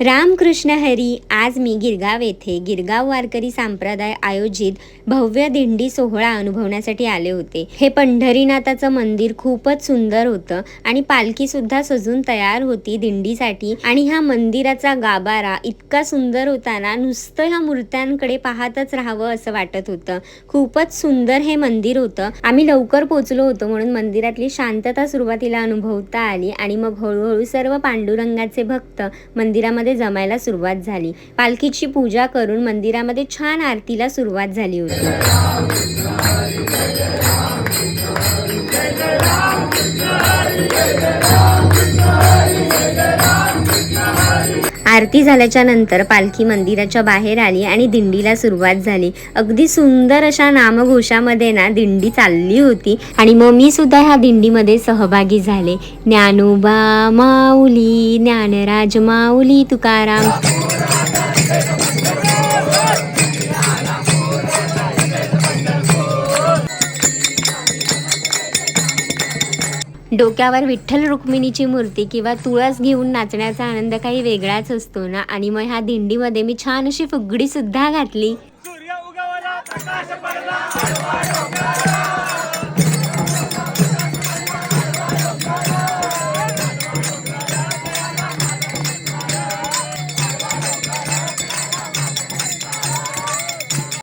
रामकृष्ण हरी. आज मी गिरगाव येथे गिरगाव वारकरी संप्रदाय आयोजित भव्य दिंडी सोहळा अनुभवण्यासाठी आले होते. हे पंढरीनाथाचं मंदिर खूपच सुंदर होतं आणि पालखी सुद्धा सजून तयार होती दिंडीसाठी. आणि ह्या मंदिराचा गाभारा इतका सुंदर होता ना, नुसतं ह्या मूर्त्यांकडे पाहतच राहावं असं वाटत होतं. खूपच सुंदर हे मंदिर होतं. आम्ही लवकर पोहोचलो होतो म्हणून मंदिरातली शांतता सुरुवातीला अनुभवता आली आणि मग हळूहळू सर्व पांडुरंगाचे भक्त मंदिरामध्ये जमायला सुरुवात झाली. पालखीची पूजा करून मंदिरामध्ये छान आरतीला सुरुवात झाली होती. आरती झाल्याच्या नंतर पालखी मंदिराच्या बाहेर आली आणि दिंडीला सुरुवात झाली. अगदी सुंदर अशा नामघोषामध्ये ना दिंडी चालली होती आणि मग मी सुद्धा ह्या दिंडीमध्ये सहभागी झाले. ज्ञानोबा माऊली, ज्ञानराज माऊली तुकाराम. डोक्यावर विठ्ठल रुक्मिणीची मूर्ती किंवा तुळस घेऊन नाचण्याचा आनंद काही वेगळाच असतो ना. आणि मग ह्या दिंडीमध्ये मी छान अशी फुगडी सुद्धा घातली.